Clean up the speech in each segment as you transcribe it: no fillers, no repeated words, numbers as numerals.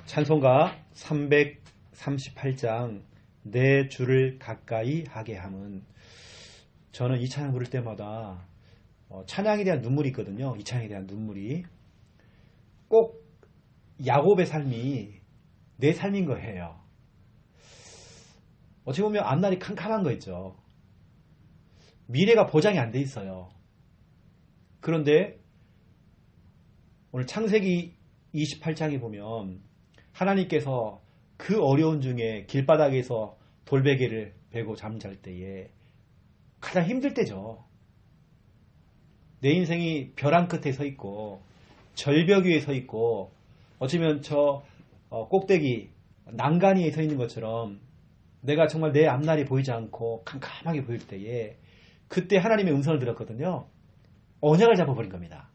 찬송가 338장 내 주를 가까이 하게 함은, 저는 이 찬양 부를 때마다 찬양에 대한 눈물이 있거든요. 이 찬양에 대한 눈물이 꼭 야곱의 삶이 내 삶인 거예요. 어떻게 보면 앞날이 캄캄한 거 있죠. 미래가 보장이 안 돼 있어요. 그런데 오늘 창세기 28장에 보면 하나님께서 그 어려운 중에 길바닥에서 돌베개를 베고 잠잘 때에 가장 힘들 때죠. 내 인생이 벼랑 끝에 서 있고 절벽 위에 서 있고 어쩌면 저 꼭대기 난간 위에 서 있는 것처럼 내가 정말 내 앞날이 보이지 않고 캄캄하게 보일 때에 그때 하나님의 음성을 들었거든요. 언약을 잡아버린 겁니다.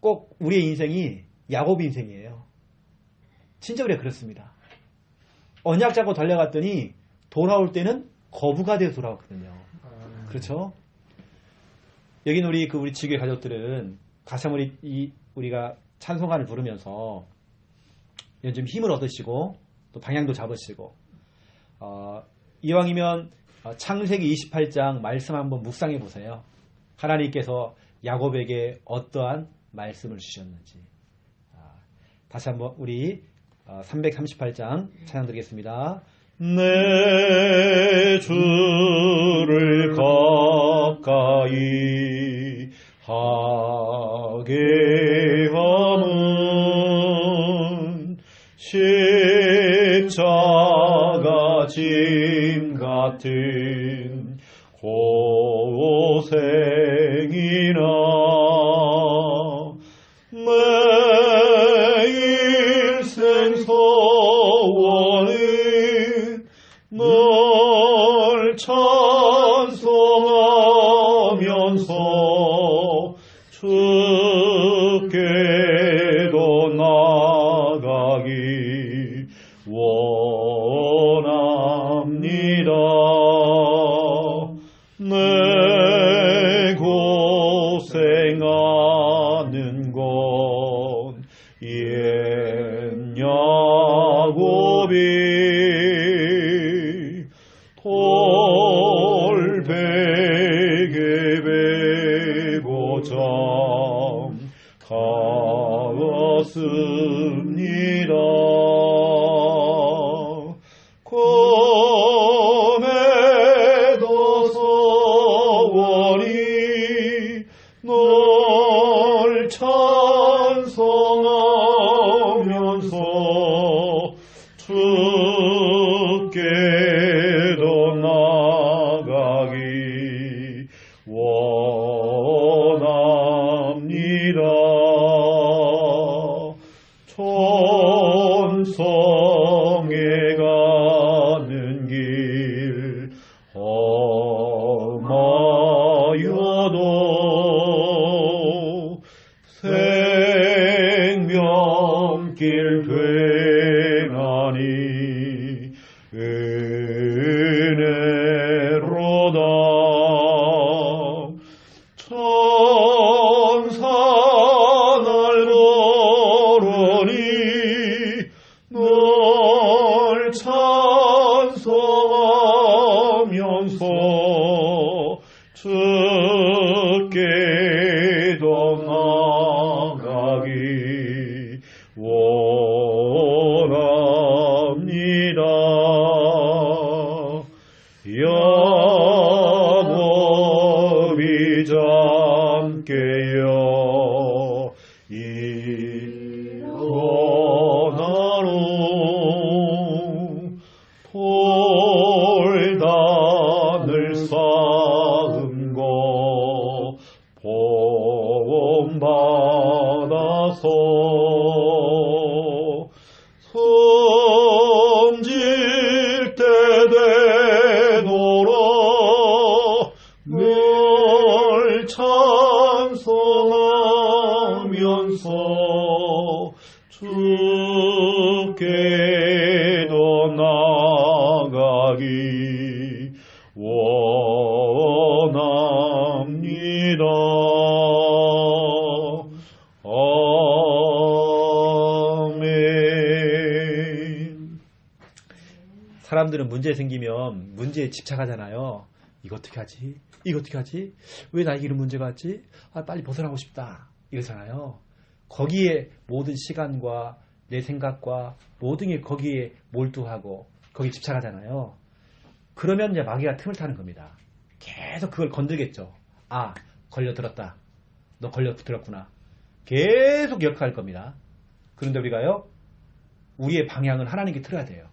꼭 우리의 인생이 야곱의 인생이에요. 진짜 우리가 그렇습니다. 언약 잡고 달려갔더니 돌아올 때는 거부가 되어 돌아왔거든요. 그렇죠? 여기는 우리 지교회 가족들은 다시 한번 우리가 찬송가를 부르면서 좀 힘을 얻으시고 또 방향도 잡으시고 이왕이면 창세기 28장 말씀 한번 묵상해 보세요. 하나님께서 야곱에게 어떠한 말씀을 주셨는지. 다시 한번 우리 338장 찬양 드리겠습니다. 내 주를 가까이 하게 함은 십자가 짐 같은 고생이나 내 일생 소원은 널 찬송하면서 주께도 나가기 원합니다. 내 고생하는 건 옛 야곱이 돌베개 베고 잠갔습니다. 고매도 소원이 널 찬송하면서 주께도 나가기 원합니다. 천성에 가는 길 험하여도 생명길 되나니 은혜로다. 천사 날 걸으니 널 찬송하면서 주께도 나가기 원합니다. 야곱이 잠깨어 일어나로 돌단을 쌓은 거 본받아서 숨질 때 되돌아 널 찬송하면서 주께도 나가기 원합니다. 사람들은 문제 생기면 문제에 집착하잖아요. 이거 어떻게 하지? 이거 어떻게 하지? 왜 나에게 이런 문제가 왔지? 아, 빨리 벗어나고 싶다. 이러잖아요. 거기에 모든 시간과 내 생각과 모든 게 거기에 몰두하고 거기에 집착하잖아요. 그러면 이제 마귀가 틈을 타는 겁니다. 계속 그걸 건들겠죠. 아, 걸려들었다. 너 걸려들었구나. 계속 기억할 겁니다. 그런데 우리가요, 우리의 방향을 하나님께 틀어야 돼요.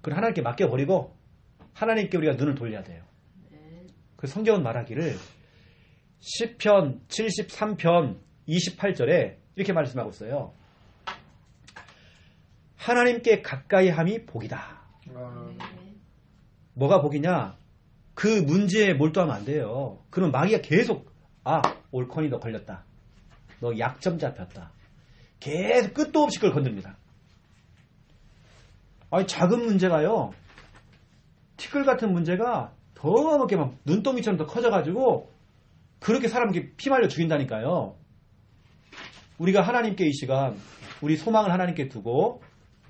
그걸 하나님께 맡겨버리고 하나님께 우리가 눈을 돌려야 돼요. 그 성경은 말하기를 시편 73편 28절에 이렇게 말씀하고 있어요. 하나님께 가까이 함이 복이다. 뭐가 복이냐? 그 문제에 몰두하면 안 돼요. 그러면 마귀가 계속 올코니 너 걸렸다. 너 약점 잡혔다. 계속 끝도 없이 그걸 건듭니다. 아니, 작은 문제가요, 티끌 같은 문제가 더 이렇게 막 눈덩이처럼 더 커져가지고 그렇게 사람에게 피말려 죽인다니까요. 우리가 하나님께 이 시간 우리 소망을 하나님께 두고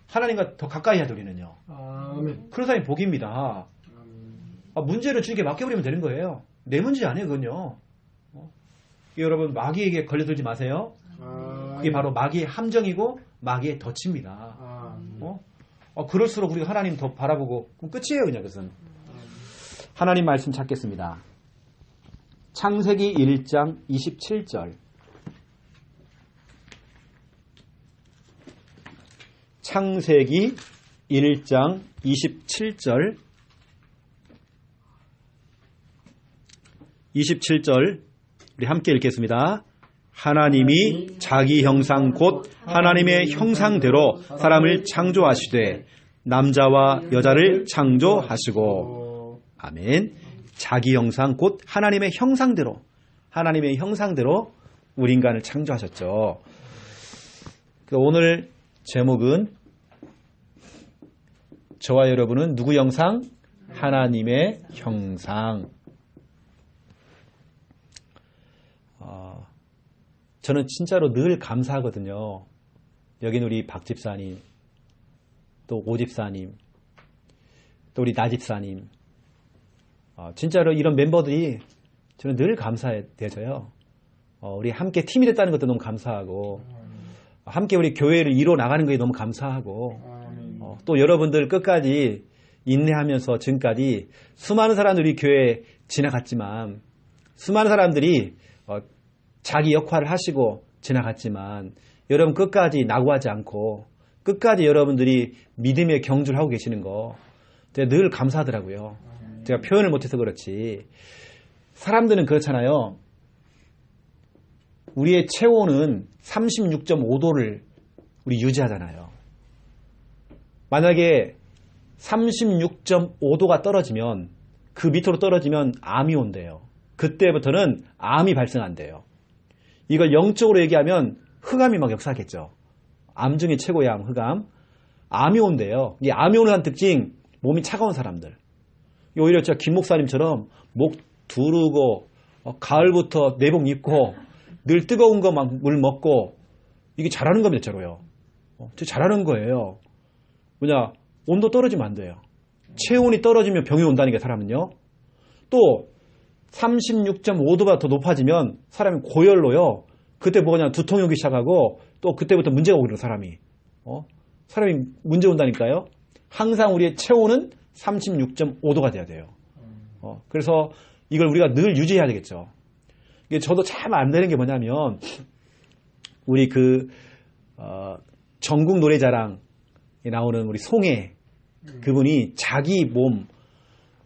하나님과 더 가까이 해야 돼, 우리는요. 아멘. 그런 사람이 복입니다. 문제를 주님께 맡겨버리면 되는 거예요. 내 문제 아니에요, 그건요. 여러분, 마귀에게 걸려들지 마세요. 그게 바로 마귀의 함정이고 마귀의 덫입니다. 그럴수록 우리가 하나님 더 바라보고 그럼 끝이에요, 그냥 그것은. 하나님 말씀 찾겠습니다. 창세기 1장 27절. 창세기 1장 27절. 27절 우리 함께 읽겠습니다. 하나님이 자기 형상 곧 하나님의 형상대로 사람을 창조하시되 남자와 여자를 창조하시고. 아멘. 자기 형상 곧 하나님의 형상대로 우리 인간을 창조하셨죠. 오늘 제목은 저와 여러분은 누구 형상? 하나님의 형상. 저는 진짜로 늘 감사하거든요. 여기는 우리 박 집사님, 또 오 집사님, 또 우리 나 집사님. 진짜로 이런 멤버들이 저는 늘 감사해져요. 우리 함께 팀이 됐다는 것도 너무 감사하고, 함께 우리 교회를 이뤄 나가는 것이 너무 감사하고, 또 여러분들 끝까지 인내하면서 지금까지 수많은 사람들이 우리 교회에 지나갔지만, 수많은 사람들이 자기 역할을 하시고 지나갔지만 여러분 끝까지 낙오하지 않고 끝까지 여러분들이 믿음의 경주를 하고 계시는 거 제가 늘 감사하더라고요. 제가 표현을 못해서 그렇지. 사람들은 그렇잖아요. 우리의 체온은 36.5도를 우리 유지하잖아요. 만약에 36.5도가 떨어지면 그 밑으로 떨어지면 암이 온대요. 그때부터는 암이 발생한대요. 이걸 영적으로 얘기하면 흑암이 막 역사하겠죠. 암 중에 최고의 암, 흑암. 암이 온대요. 이 암이 오는 한 특징, 몸이 차가운 사람들. 오히려 진짜 김 목사님처럼 목 두르고 가을부터 내복 입고 늘 뜨거운 거 막 물 먹고 이게 잘하는 겁니다, 저로요. 잘하는 거예요. 뭐냐, 온도 떨어지면 안 돼요. 체온이 떨어지면 병이 온다니까, 사람은요. 또 36.5도보다 더 높아지면 사람이 고열로요. 그때 뭐냐, 두통이 오기 시작하고 또 그때부터 문제가 오거든요, 사람이. 사람이 문제 온다니까요. 항상 우리의 체온은 36.5도가 돼야 돼요. 그래서 이걸 우리가 늘 유지해야 되겠죠. 이게 저도 참 안 되는 게 뭐냐면 우리 전국 노래자랑에 나오는 우리 송혜 그분이 자기 몸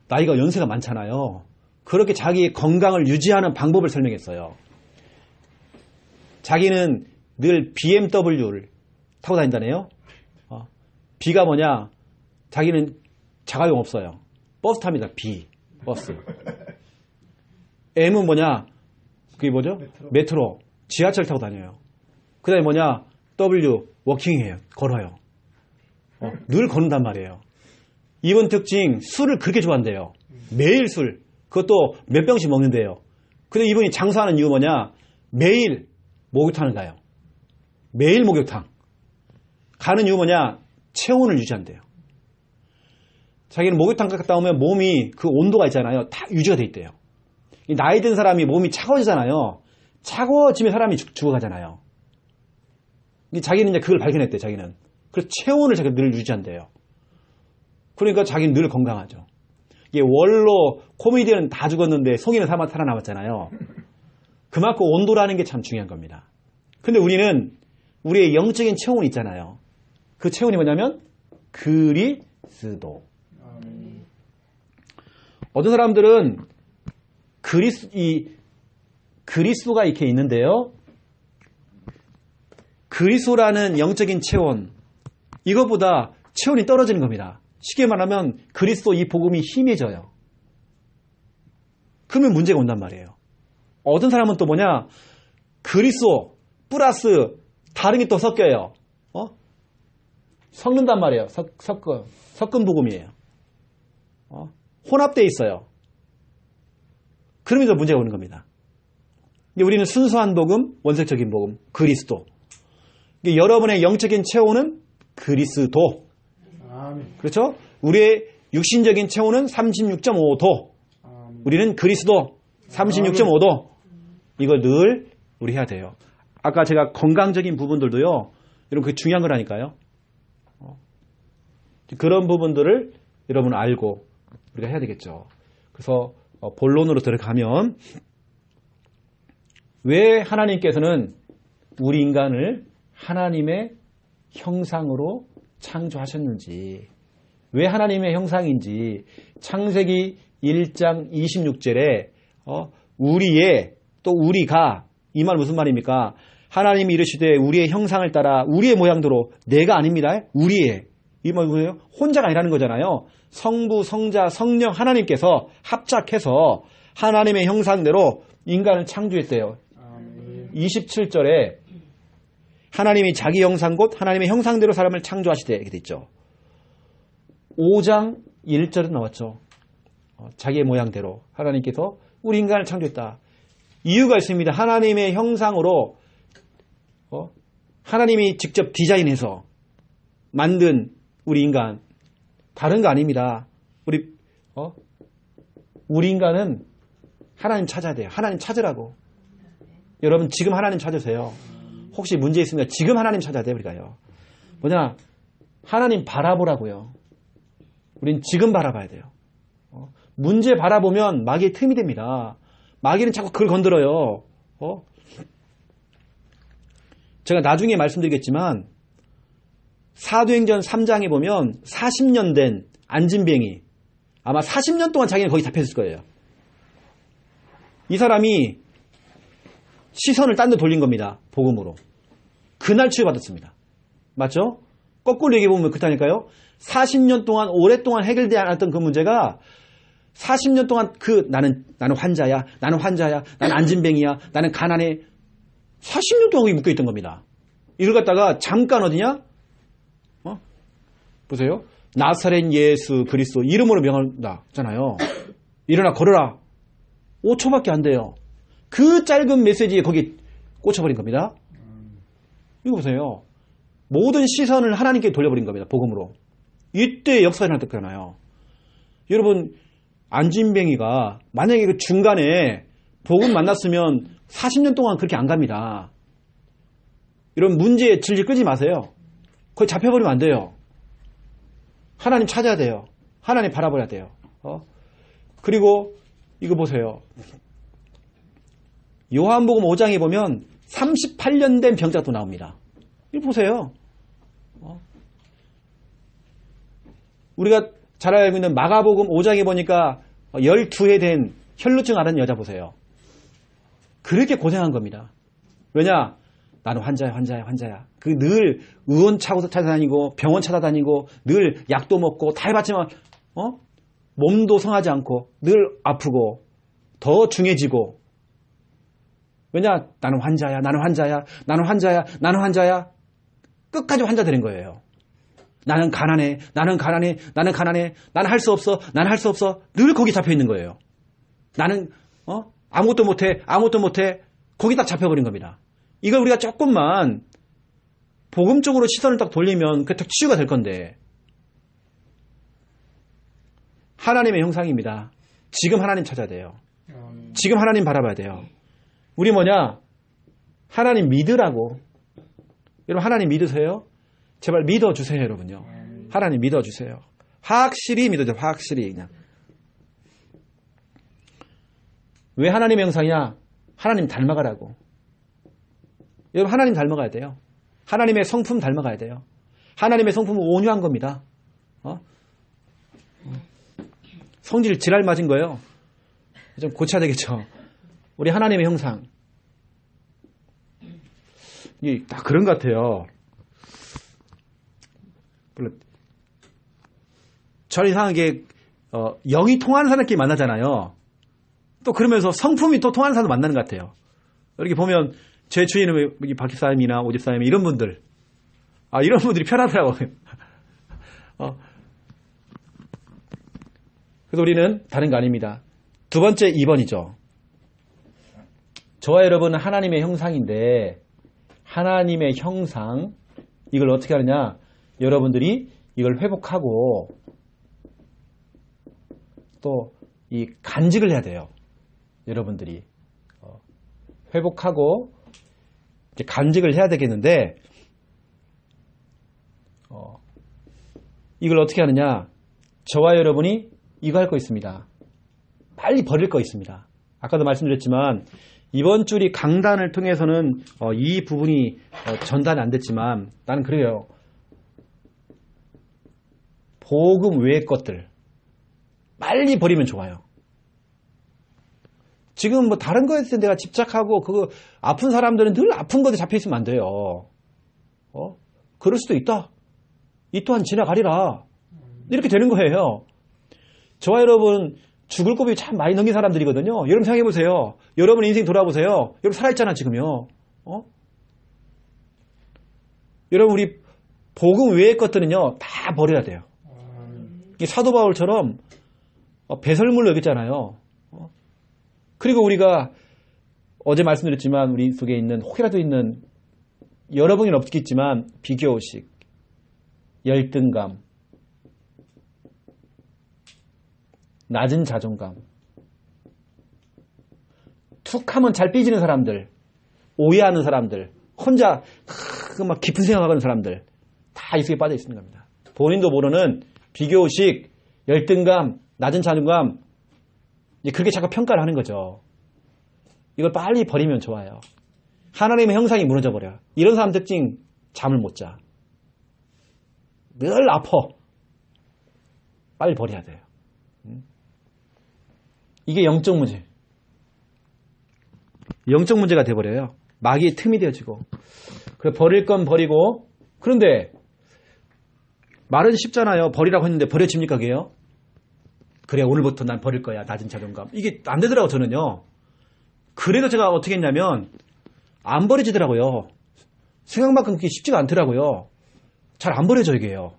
나이가 연세가 많잖아요. 그렇게 자기의 건강을 유지하는 방법을 설명했어요. 자기는 늘 BMW를 타고 다닌다네요. B가 뭐냐? 자기는 자가용 없어요. 버스 탑니다. B 버스. M은 뭐냐? 그게 뭐죠? 메트로. 지하철 타고 다녀요. 그 다음에 뭐냐? W 워킹해요. 걸어요. 늘 걷는단 말이에요. 이번 특징 술을 그렇게 좋아한대요. 매일 술. 그것도 몇 병씩 먹는데요. 근데 이분이 장사하는 이유 뭐냐? 매일 목욕탕을 가요. 매일 목욕탕. 가는 이유 뭐냐? 체온을 유지한대요. 자기는 목욕탕 갔다 오면 몸이 그 온도가 있잖아요. 다 유지가 돼 있대요. 나이 든 사람이 몸이 차가워지잖아요. 차가워지면 사람이 죽어가잖아요. 자기는 이제 그걸 발견했대, 자기는. 그래서 체온을 자기가 늘 유지한대요. 그러니까 자기는 늘 건강하죠. 이게 원로, 코미디언은 다 죽었는데 송이는 살아남았잖아요. 그만큼 온도라는 게 참 중요한 겁니다. 근데 우리는 우리의 영적인 체온이 있잖아요. 그 체온이 뭐냐면 그리스도. 어떤 사람들은 그리스도가 이렇게 있는데요. 그리스도라는 영적인 체온, 이것보다 체온이 떨어지는 겁니다. 쉽게 말하면 그리스도 이 복음이 희미해져요. 그러면 문제가 온단 말이에요. 어떤 사람은 또 뭐냐, 그리스도 플러스 다른 게 또 섞여요. 섞는단 말이에요. 섞은 복음이에요. 혼합되어 있어요. 그러면서 문제가 오는 겁니다. 우리는 순수한 복음, 원색적인 복음, 그리스도. 여러분의 영적인 체온은 그리스도. 그렇죠? 우리의 육신적인 체온은 36.5도. 우리는 그리스도 36.5도. 이걸 늘 우리 해야 돼요. 아까 제가 건강적인 부분들도요. 여러분 그게 중요한 거라니까요. 그런 부분들을 여러분 알고 우리가 해야 되겠죠. 그래서 본론으로 들어가면 왜 하나님께서는 우리 인간을 하나님의 형상으로 창조하셨는지, 왜 하나님의 형상인지 창세기 1장 26절에 우리의 또 우리가, 이 말 무슨 말입니까? 하나님이 이르시되 우리의 형상을 따라 우리의 모양대로, 내가 아닙니다. 우리의, 이 말 뭐예요? 혼자가 아니라는 거잖아요. 성부, 성자, 성령 하나님께서 합작해서 하나님의 형상대로 인간을 창조했대요. 27절에 하나님이 자기 형상 곧 하나님의 형상대로 사람을 창조하시되, 이렇게 돼 있죠. 5장 1절에 나왔죠. 자기의 모양대로 하나님께서 우리 인간을 창조했다. 이유가 있습니다. 하나님의 형상으로 하나님이 직접 디자인해서 만든 우리 인간, 다른 거 아닙니다. 우리 인간은 하나님 찾아야 돼요. 하나님 찾으라고. 여러분 지금 하나님 찾으세요. 혹시 문제 있으면 지금 하나님 찾아야 돼요. 우리가요. 뭐냐, 하나님 바라보라고요. 우린 지금 바라봐야 돼요. 문제 바라보면 마귀의 틈이 됩니다. 마귀는 자꾸 그걸 건드려요. 제가 나중에 말씀드리겠지만 사도행전 3장에 보면 40년 된 안진뱅이, 아마 40년 동안 자기는 거기 잡혔을 거예요. 이 사람이 시선을 딴 데 돌린 겁니다. 복음으로. 그날 치유받았습니다. 맞죠? 거꾸로 얘기해보면 그렇다니까요. 40년 동안, 오랫동안 해결되지 않았던 그 문제가 40년 동안 나는 환자야, 나는 안진뱅이야, 나는 가난해. 40년 동안 거기 묶여있던 겁니다. 이걸 갖다가 잠깐 어디냐? 보세요. 나사렛 예수 그리스도 이름으로 명한다잖아요. 일어나 걸어라. 5초밖에 안 돼요. 그 짧은 메시지에 거기 꽂혀버린 겁니다. 이거 보세요. 모든 시선을 하나님께 돌려버린 겁니다. 복음으로. 이때 역사가 일어났잖아요. 여러분, 안진뱅이가 만약에 그 중간에 복음 만났으면 40년 동안 그렇게 안 갑니다. 이런 문제에 질질 끌지 마세요. 거기 잡혀버리면 안 돼요. 하나님 찾아야 돼요. 하나님 바라봐야 돼요. 그리고 이거 보세요. 요한복음 5장에 보면 38년 된 병자가 또 나옵니다. 이거 보세요. 우리가 잘 알고 있는 마가복음 5장에 보니까 12회 된 혈루증 앓은 여자 보세요. 그렇게 고생한 겁니다. 왜냐? 나는 환자야. 그 늘 의원 찾아다니고 병원 찾아다니고 늘 약도 먹고 다 해봤지만 몸도 성하지 않고 늘 아프고 더 중해지고. 왜냐? 나는 환자야. 끝까지 환자 되는 거예요. 나는 가난해. 나는 할 수 없어. 늘 거기 잡혀 있는 거예요. 나는 아무것도 못해. 거기 딱 잡혀버린 겁니다. 이걸 우리가 조금만 복음 쪽으로 시선을 딱 돌리면 그게 딱 치유가 될 건데. 하나님의 형상입니다. 지금 하나님 찾아야 돼요. 지금 하나님 바라봐야 돼요. 우리 뭐냐? 하나님 믿으라고. 여러분 하나님 믿으세요? 제발 믿어주세요, 여러분요. 하나님 믿어주세요. 확실히 믿어주세요. 확실히 그냥. 왜 하나님의 형상이냐? 하나님 닮아가라고. 여러분 하나님 닮아가야 돼요. 하나님의 성품 닮아가야 돼요. 하나님의 성품은 온유한 겁니다. 성질 지랄 맞은 거예요. 좀 고쳐야 되겠죠. 우리 하나님의 형상. 이게 다 그런 것 같아요. 저는 이상하게 영이 통하는 사람끼리 만나잖아요. 또 그러면서 성품이 또 통하는 사람도 만나는 것 같아요. 이렇게 보면 제 주위에는 박집사님이나 오집사님 이런 분들, 이런 분들이 편하더라고요. 그래서 우리는 다른 거 아닙니다. 두 번째 2번이죠. 저와 여러분은 하나님의 형상인데 하나님의 형상 이걸 어떻게 하느냐? 여러분들이 이걸 회복하고 또 이 간직을 해야 돼요. 여러분들이 회복하고 이제 간직을 해야 되겠는데 이걸 어떻게 하느냐? 저와 여러분이 이거 할 거 있습니다. 빨리 버릴 거 있습니다. 아까도 말씀드렸지만 이번 주리 강단을 통해서는 이 부분이 전달이 안 됐지만 나는 그래요. 복음 외의 것들 빨리 버리면 좋아요. 지금 뭐 다른 거에 대해서 내가 집착하고 그거 아픈 사람들은 늘 아픈 것에 잡혀 있으면 안 돼요. 그럴 수도 있다. 이 또한 지나가리라. 이렇게 되는 거예요. 저와 여러분 죽을 고비 참 많이 넘긴 사람들이거든요. 여러분 생각해 보세요. 여러분 인생 돌아보세요. 여러분 살아있잖아 지금요. 여러분 우리 복음 외의 것들은요 다 버려야 돼요. 사도 바울처럼 배설물로 여겼잖아요. 그리고 우리가 어제 말씀드렸지만 우리 속에 있는 혹이라도 있는 여러분은 없겠지만 비교의식, 열등감, 낮은 자존감, 툭하면 잘 삐지는 사람들, 오해하는 사람들, 혼자 막 깊은 생각하는 사람들 다 이 속에 빠져 있는 겁니다. 본인도 모르는 비교의식, 열등감, 낮은 자존감 그렇게 자꾸 평가를 하는 거죠. 이걸 빨리 버리면 좋아요. 하나님의 형상이 무너져 버려요. 이런 사람 특징 잠을 못 자. 늘 아파. 빨리 버려야 돼요. 이게 영적 문제. 영적 문제가 돼버려요. 마귀의 틈이 되어지고. 그래 버릴 건 버리고. 그런데 말은 쉽잖아요. 버리라고 했는데 버려집니까 그게요? 그래 오늘부터 난 버릴 거야. 낮은 자존감. 이게 안 되더라고 저는요. 그래서 제가 어떻게 했냐면 안 버려지더라고요. 생각만큼 그게 쉽지가 않더라고요. 잘 안 버려져 이게요.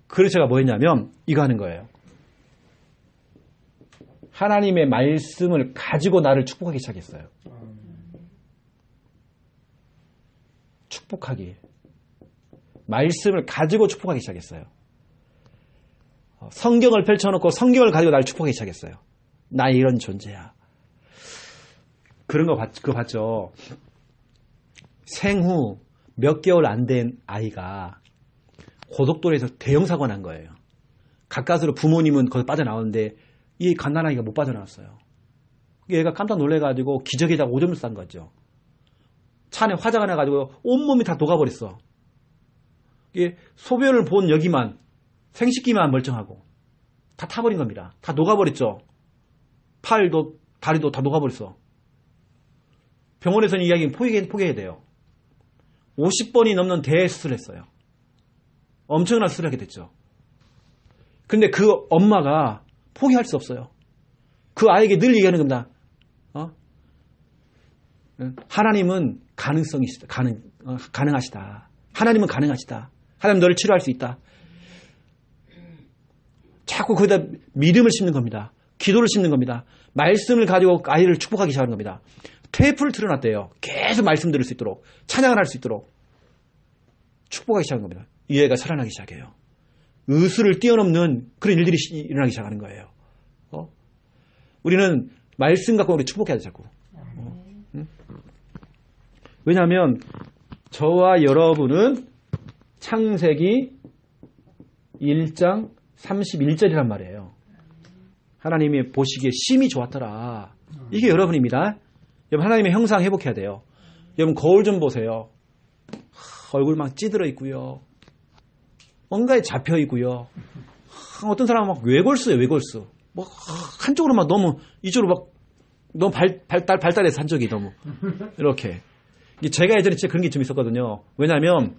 그래서 제가 뭐 했냐면 이거 하는 거예요. 하나님의 말씀을 가지고 나를 축복하기 시작했어요. 축복하기. 말씀을 가지고 축복하기 시작했어요. 성경을 펼쳐놓고 성경을 가지고 나를 축복하기 시작했어요. 나 이런 존재야. 그런 거 그거 봤죠? 생후 몇 개월 안 된 아이가 고속도로에서 대형 사고 난 거예요. 가까스로 부모님은 거기서 빠져나오는데 이 갓난아이가 못 빠져나왔어요. 얘가 깜짝 놀래가지고 기저귀에다가 오줌을 싼 거죠. 차 안에 화자가 나가지고 온몸이 다 녹아버렸어. 이게 소변을 본 여기만 생식기만 멀쩡하고 다 타버린 겁니다. 다 녹아버렸죠. 팔도 다리도 다 녹아버렸어. 병원에서는 이야기는 포기해야 돼요. 50번이 넘는 대수술을 했어요. 엄청난 수술을 하게 됐죠. 근데 그 엄마가 포기할 수 없어요. 그 아이에게 늘 얘기하는 겁니다. 하나님은 가능하시다. 하나님은 가능하시다. 하나님 너를 치료할 수 있다. 자꾸 거기다 믿음을 심는 겁니다. 기도를 심는 겁니다. 말씀을 가지고 아이를 축복하기 시작하는 겁니다. 테이프를 틀어놨대요. 계속 말씀 들을 수 있도록, 찬양을 할 수 있도록 축복하기 시작하는 겁니다. 이 애가 살아나기 시작해요. 의술을 뛰어넘는 그런 일들이 일어나기 시작하는 거예요. 우리는 말씀 갖고 우리 축복해야 돼, 자꾸. 응? 왜냐하면 저와 여러분은 창세기 1장 31절이란 말이에요. 하나님이 보시기에 심히 좋았더라. 이게 여러분입니다. 여러분 하나님의 형상 회복해야 돼요. 여러분 거울 좀 보세요. 얼굴 막 찌들어 있고요. 뭔가에 잡혀 있고요. 어떤 사람은 막 외골수예요, 외골수. 뭐 한쪽으로 막 너무 이쪽으로 막 너무 발달해서 한쪽이 너무 이렇게. 제가 예전에 진짜 그런 게 좀 있었거든요. 왜냐하면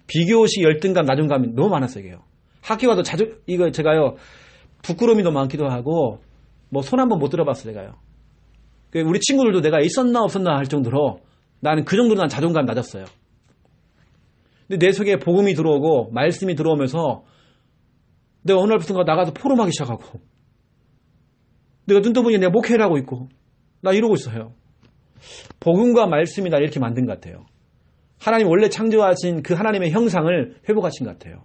비교식 열등감, 나중감이 너무 많았어요, 이게요. 학교 가도 자주 이거 제가요 부끄러움이 너무 많기도 하고 뭐 손 한번 못 들어봤어요, 제가요. 우리 친구들도 내가 있었나 없었나 할 정도로 나는 그 정도로 난 자존감 낮았어요. 근데 내 속에 복음이 들어오고 말씀이 들어오면서 내가 어느 날부터 나가서 포럼하기 시작하고 내가 눈 떠보니 내가 목회를 하고 있고 나 이러고 있어요. 복음과 말씀이 날 이렇게 만든 것 같아요. 하나님 원래 창조하신 그 하나님의 형상을 회복하신 것 같아요.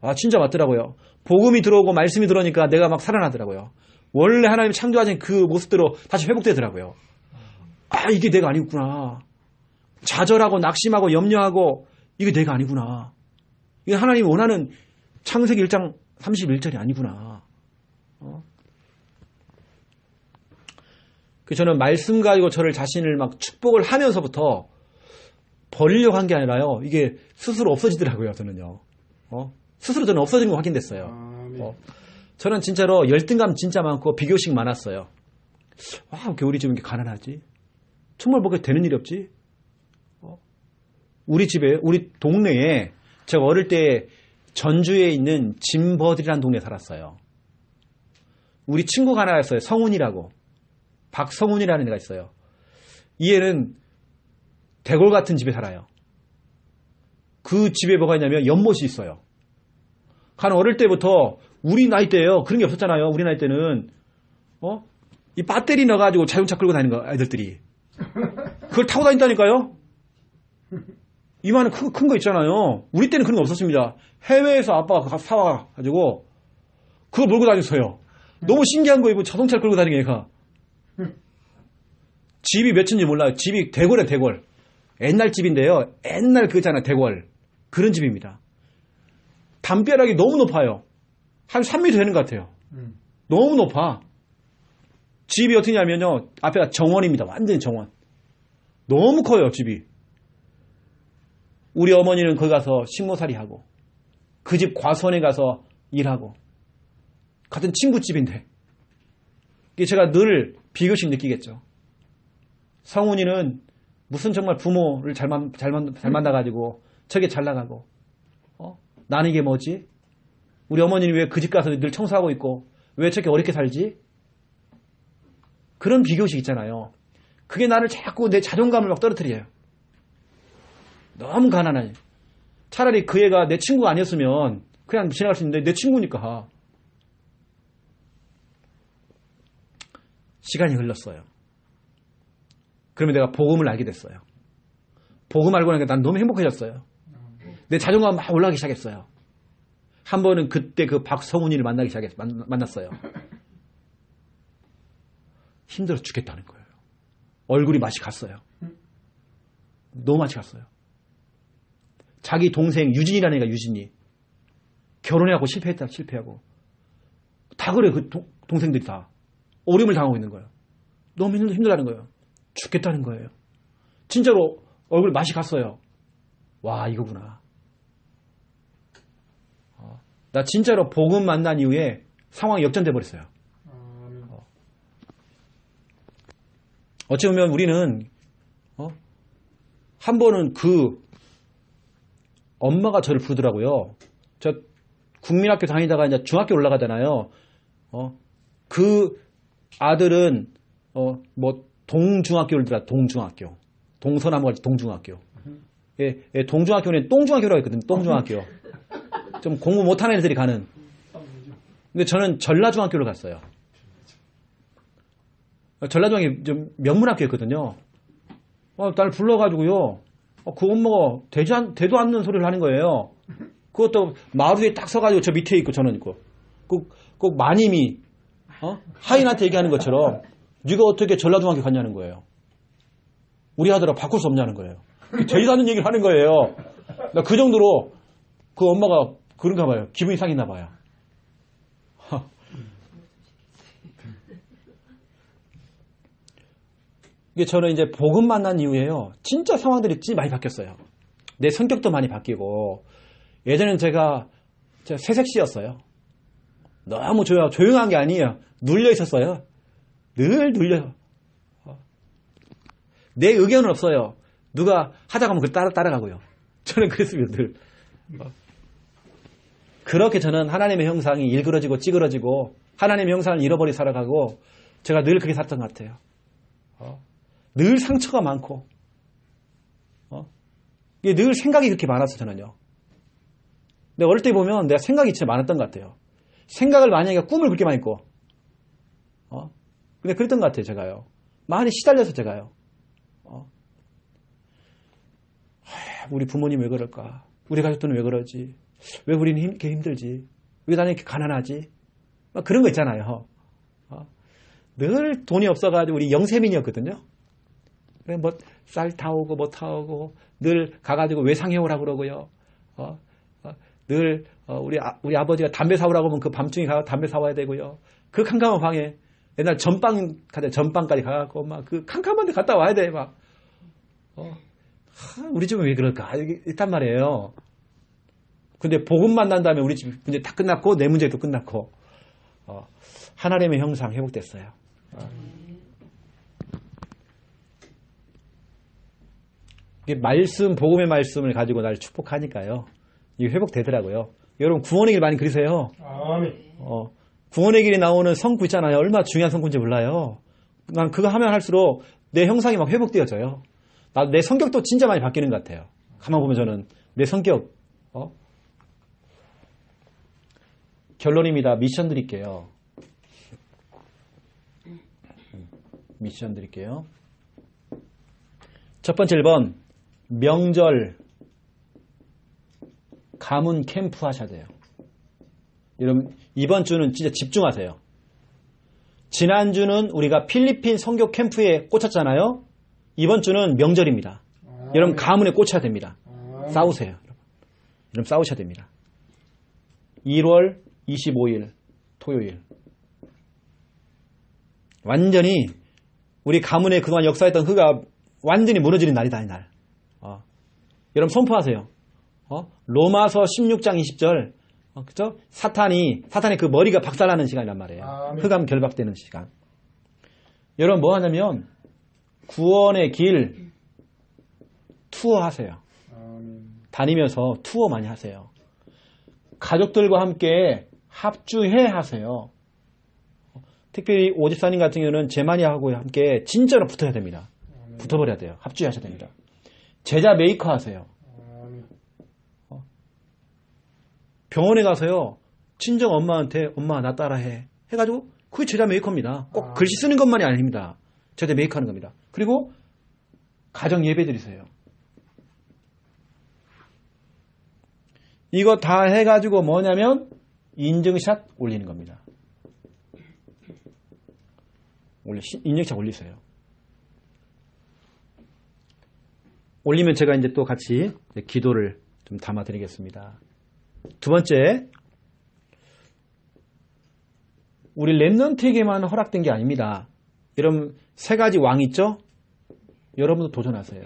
아 진짜 맞더라고요. 복음이 들어오고 말씀이 들어오니까 내가 막 살아나더라고요. 원래 하나님 창조하신 그 모습대로 다시 회복되더라고요. 아 이게 내가 아니구나. 좌절하고 낙심하고 염려하고 이게 내가 아니구나. 이게 하나님이 원하는 창세기 1장 31절이 아니구나. 저는 말씀 가지고 저를 자신을 막 축복을 하면서부터 버리려고 한 게 아니라요. 이게 스스로 없어지더라고요, 저는요. 스스로 저는 없어진 거 확인됐어요. 저는 진짜로 열등감 진짜 많고 비교식 많았어요. 와, 왜 우리 집 이렇게 가난하지? 정말 뭐가 되는 일이 없지? 우리 집에, 우리 동네에 제가 어릴 때 전주에 있는 진버들이라는 동네에 살았어요. 우리 친구가 하나 있어요. 성훈이라고. 박성훈이라는 애가 있어요. 이 애는 대골 같은 집에 살아요. 그 집에 뭐가 있냐면 연못이 있어요. 한 어릴 때부터 우리 나이 때예요. 그런 게 없었잖아요. 우리 나이 때는 이 배터리 넣어가지고 자동차 끌고 다니는 거 애들들이 그걸 타고 다닌다니까요. 이만한 큰 거 있잖아요. 우리 때는 그런 거 없었습니다. 해외에서 아빠가 사와가지고 그거 몰고 다녔어요. 너무 신기한 거예요. 자동차를 끌고 다니는 애가. 집이 몇 층인지 몰라요. 집이 대궐이에요, 대궐. 옛날 집인데요. 옛날 그잖아요, 대궐. 그런 집입니다. 담벼락이 너무 높아요. 한 3m 되는 것 같아요. 너무 높아. 집이 어떻게냐면요. 앞에가 정원입니다. 완전히 정원. 너무 커요, 집이. 우리 어머니는 거기 가서 식모살이 하고 그 집 과수원에 가서 일하고 같은 친구집인데 이게 제가 늘 비교식 느끼겠죠. 성훈이는 무슨 정말 부모를 잘 만나가지고 저게 잘 나가고 나는 이게 뭐지? 우리 어머니는 왜 그 집 가서 늘 청소하고 있고 왜 저렇게 어렵게 살지? 그런 비교식 있잖아요. 그게 나를 자꾸 내 자존감을 막 떨어뜨려요. 너무 가난해. 차라리 그 애가 내 친구가 아니었으면 그냥 지나갈 수 있는데 내 친구니까. 시간이 흘렀어요. 그러면 내가 복음을 알게 됐어요. 복음 알고 나니까 난 너무 행복해졌어요. 내 자존감 막 올라가기 시작했어요. 한 번은 그때 그 박성훈이를 만났어요. 힘들어 죽겠다는 거예요. 얼굴이 맛이 갔어요. 너무 맛이 갔어요. 자기 동생 유진이라는 애가 유진이 결혼해갖고 실패하고 다 그래. 그 동생들이 다 어려움을 당하고 있는 거예요. 너무 힘들다는 거예요. 죽겠다는 거예요. 진짜로 얼굴 맛이 갔어요. 와, 이거구나. 나 진짜로 복음 만난 이후에 상황이 역전돼 버렸어요. 어찌 보면 우리는 한 번은 그 엄마가 저를 부르더라고요. 저 국민학교 다니다가 이제 중학교 올라가잖아요. 그 아들은 뭐 동중학교를 들어. 동중학교. 동서남과 같이 동중학교. 예, 동중학교는 똥중학교라고 했거든요. 똥중학교. 좀 공부 못하는 애들이 가는. 근데 저는 전라중학교를 갔어요. 전라중학교 좀 명문학교였거든요. 날 불러가지고요. 그 엄마가 되도 않는 소리를 하는 거예요. 그것도 마루에 딱 서가지고 저 밑에 있고 저는 있고 꼭 마님이 하인한테 얘기하는 것처럼 네가 어떻게 전라중학교 갔냐는 거예요. 우리 아들아 바꿀 수 없냐는 거예요. 제일 하는 얘기를 하는 거예요. 나 그 정도로 그 엄마가 그런가 봐요. 기분이 상했나 봐요. 이게 저는 이제 복음 만난 이후에요. 진짜 상황들이 진짜 많이 바뀌었어요. 내 성격도 많이 바뀌고 예전엔 제가 새색시였어요. 너무 조용한 게 아니에요. 눌려 있었어요. 늘 눌려요. 내 의견은 없어요. 누가 하자고 하면 그걸 따라가고요. 저는 그랬습니다. 늘. 그렇게 저는 하나님의 형상이 일그러지고 찌그러지고 하나님의 형상을 잃어버리고 살아가고 제가 늘 그렇게 살았던 것 같아요. 늘 상처가 많고 이게 늘 생각이 그렇게 많았어 저는요. 근데 어릴 때 보면 내가 생각이 진짜 많았던 것 같아요. 생각을 많이 하니까 꿈을 그렇게 많이 꿔. 근데 그랬던 것 같아요 제가요. 많이 시달려서 제가요. 우리 부모님 왜 그럴까? 우리 가족들은 왜 그러지? 왜 우리는 이렇게 힘들지? 왜 나는 이렇게 가난하지? 막 그런 거 있잖아요. 늘 돈이 없어가지고 우리 영세민이었거든요. 그래 뭐 쌀 타오고 뭐 타오고 늘 가가지고 외상해오라고 그러고요. 늘 우리 아버지가 담배 사오라고 하면 그 밤중에 가서 담배 사와야 되고요. 그 캄캄한 방에 옛날 전방까지 가갖고 막 그 캄캄한 데 갔다 와야 돼 막. 우리 집은 왜 그럴까? 있단 말이에요. 근데 복음 만난 다음에 우리 집 문제 다 끝났고 내 문제도 끝났고 하나님의 형상 회복됐어요. 이게 말씀, 복음의 말씀을 가지고 날 축복하니까요. 이게 회복되더라고요. 여러분 구원의 길 많이 그리세요. 구원의 길에 나오는 성구 있잖아요. 얼마나 중요한 성구인지 몰라요. 난 그거 하면 할수록 내 형상이 막 회복되어져요. 내 성격도 진짜 많이 바뀌는 것 같아요. 가만 보면 저는 내 성격 결론입니다. 미션 드릴게요. 미션 드릴게요. 첫 번째 1번 명절 가문 캠프 하셔야 돼요. 여러분 이번 주는 진짜 집중하세요. 지난주는 우리가 필리핀 선교 캠프에 꽂혔잖아요. 이번 주는 명절입니다. 여러분 가문에 꽂혀야 됩니다. 싸우세요. 여러분 싸우셔야 됩니다. 1월 25일 토요일 완전히 우리 가문에 그동안 역사했던 흑가 완전히 무너지는 날이다 이 날. 여러분 선포하세요. 로마서 16장 20절 그죠? 사탄이 그 머리가 박살나는 시간이란 말이에요. 흑암 결박되는 시간. 여러분 뭐 하냐면 구원의 길 투어 하세요. 다니면서 투어 많이 하세요. 가족들과 함께 합주해 하세요. 특별히 오집사님 같은 경우는 제마니아하고 함께 진짜로 붙어야 됩니다. 붙어버려야 돼요. 합주하셔야 됩니다. 제자 메이커 하세요. 병원에 가서요. 친정 엄마한테 엄마 나 따라해 해가지고 그게 제자 메이커입니다. 꼭 글씨 쓰는 것만이 아닙니다. 제자 메이커 하는 겁니다. 그리고 가정 예배 드리세요. 이거 다 해가지고 뭐냐면 인증샷 올리는 겁니다. 인증샷 올리세요. 올리면 제가 이제 또 같이 기도를 좀 담아드리겠습니다. 두 번째, 우리 랩넌트에게만 허락된 게 아닙니다. 여러분 3가지 왕 있죠? 여러분도 도전하세요.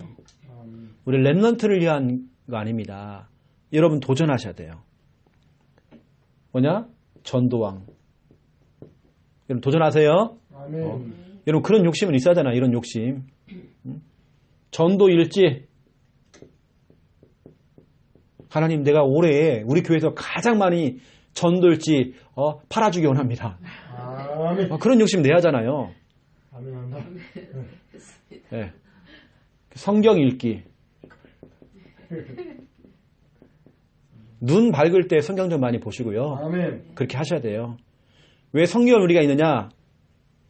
우리 랩넌트를 위한 거 아닙니다. 여러분 도전하셔야 돼요. 뭐냐? 전도왕. 여러분 도전하세요. 여러분 그런 욕심은 있어야 되나? 이런 욕심. 전도 일지. 하나님 내가 올해 우리 교회에서 가장 많이 전도일지 팔아주기 원합니다. 그런 욕심 내야 하잖아요. 네. 성경 읽기. 눈 밝을 때 성경 좀 많이 보시고요. 그렇게 하셔야 돼요. 왜 성경을 우리가 있느냐?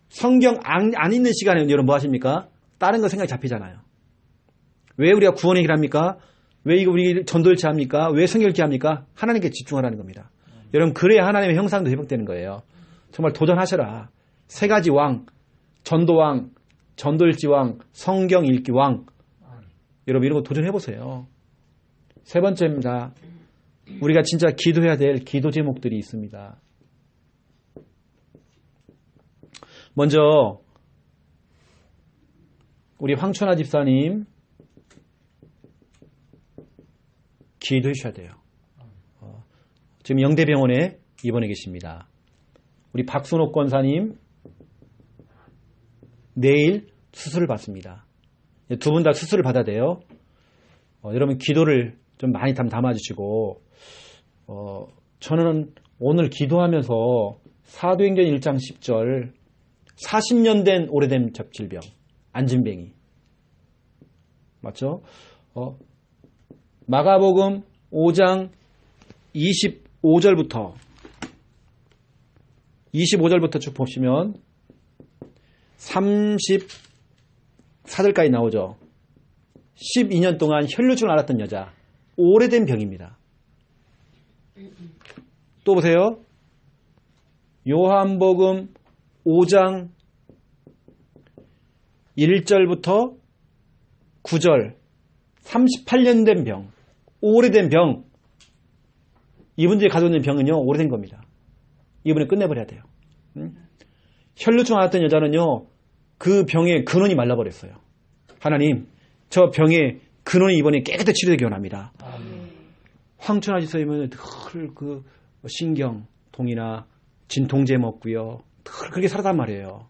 성경 안 읽는 시간에는 여러분 뭐 하십니까? 다른 거 생각이 잡히잖아요. 왜 우리가 구원의 길 합니까? 왜 이거 우리 전도일치 합니까? 왜 성결케 합니까? 하나님께 집중하라는 겁니다. 여러분 그래야 하나님의 형상도 회복되는 거예요. 정말 도전하셔라. 세 가지 왕, 전도왕, 전도일지왕, 성경 읽기왕. 여러분 이런 거 도전해보세요. 세 번째입니다. 우리가 진짜 기도해야 될 기도 제목들이 있습니다. 먼저 우리 황춘아 집사님 기도해 주셔야 돼요. 지금 영대병원에 입원해 계십니다. 우리 박순옥 권사님 내일 수술을 받습니다. 두 분 다 수술을 받아야 돼요. 여러분 기도를 좀 많이 담아주시고 저는 오늘 기도하면서 사도행전 1장 10절 40년 된 오래된 질병 안진뱅이 맞죠? 마가복음 5장 25절부터 쭉 보시면 34절까지 나오죠. 12년 동안 혈루증을 앓았던 여자. 오래된 병입니다. 또 보세요. 요한복음 5장 1절부터 9절 38년 된 병. 오래된 병. 이분들이 가지고 있는 병은요. 오래된 겁니다. 이분을 끝내버려야 돼요. 혈루증 앓았던 여자는요. 그 병의 근원이 말라버렸어요. 하나님 저 병의 근원이 이번에 깨끗하게 치료되기 원합니다. 황춘아 집사님은 늘 그 신경, 동이나 진통제 먹고요. 늘 그렇게 살았단 말이에요.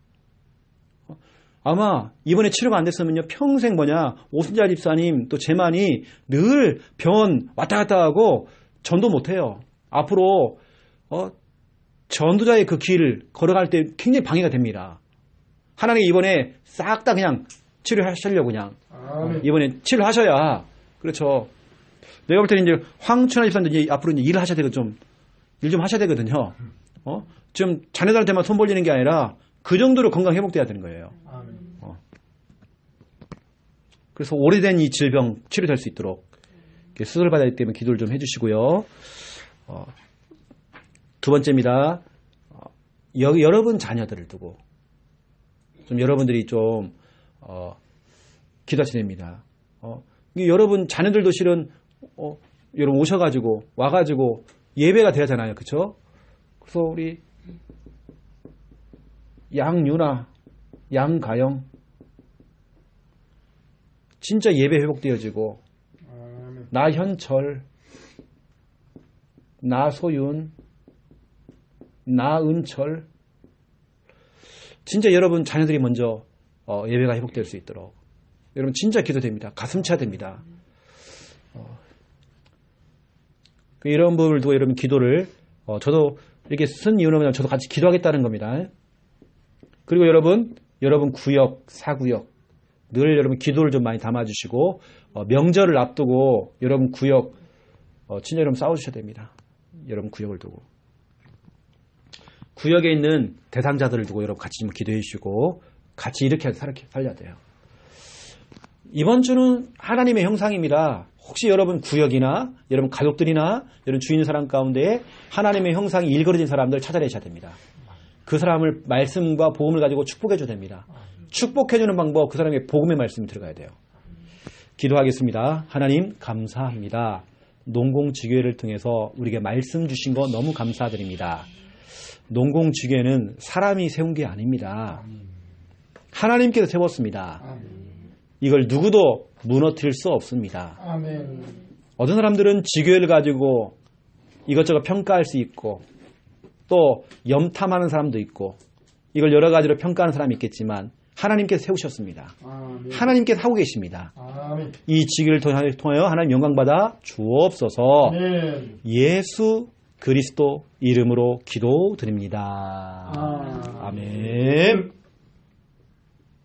아마 이번에 치료가 안 됐으면요. 평생 오순자 집사님 또 제만이 늘 병원 왔다 갔다 하고 전도 못해요. 앞으로 전도자의 그 길을 걸어갈 때 굉장히 방해가 됩니다. 하나님 이번에 싹 다 그냥 치료하시려고 그냥 이번에 치료하셔야 그렇죠. 내가 볼 때는 이제 황춘아 집사님도 이제 앞으로 이제 일을 하셔야 되거든요. 일 좀 하셔야 되거든요. 지금 자녀들한테만 손 벌리는 게 아니라 그 정도로 건강 회복돼야 되는 거예요. 그래서 오래된 이 질병 치료될 수 있도록 수술을 받아야 되기 때문에 기도를 좀 해주시고요. 두 번째입니다. 여러분 자녀들을 두고 좀 여러분들이 좀 기도하셔야 됩니다. 여러분 자녀들도 실은 여러분 오셔가지고 와가지고 예배가 돼야 하잖아요. 그렇죠? 그래서 우리 양유나 양가영 진짜 예배 회복되어지고 나현철 나소윤 나은철 진짜 여러분 자녀들이 먼저 예배가 회복될 수 있도록 여러분 진짜 기도됩니다. 가슴 차야 됩니다. 이런 부분을 두고 여러분 기도를 저도 이렇게 쓴 이유는 저도 같이 기도하겠다는 겁니다. 그리고 여러분 구역 사구역 늘 여러분 기도를 좀 많이 담아주시고 명절을 앞두고 여러분 구역 진짜 여러분 싸워주셔야 됩니다. 여러분 구역을 두고 구역에 있는 대상자들을 두고 여러분 같이 좀 기도해 주시고 같이 이렇게 살려야 돼요. 이번 주는 하나님의 형상입니다. 혹시 여러분 구역이나 여러분 가족들이나 여러분 주위 있는 사람 가운데 하나님의 형상이 일그러진 사람들 찾아내셔야 됩니다. 그 사람을 말씀과 복음을 가지고 축복해 줘야 됩니다. 축복해 주는 방법 그 사람에게 복음의 말씀이 들어가야 돼요. 기도하겠습니다. 하나님 감사합니다. 농공지교회를 통해서 우리에게 말씀 주신 거 너무 감사드립니다. 농공지교회는 사람이 세운 게 아닙니다. 하나님께서 세웠습니다. 이걸 누구도 무너뜨릴 수 없습니다. 어떤 사람들은 지교회를 가지고 이것저것 평가할 수 있고 또 염탐하는 사람도 있고 이걸 여러 가지로 평가하는 사람이 있겠지만 하나님께서 세우셨습니다. 하나님께서 하고 계십니다. 이 지교를 통하여 하나님 영광받아 주옵소서. 예수 그리스도 이름으로 기도드립니다. 아멘.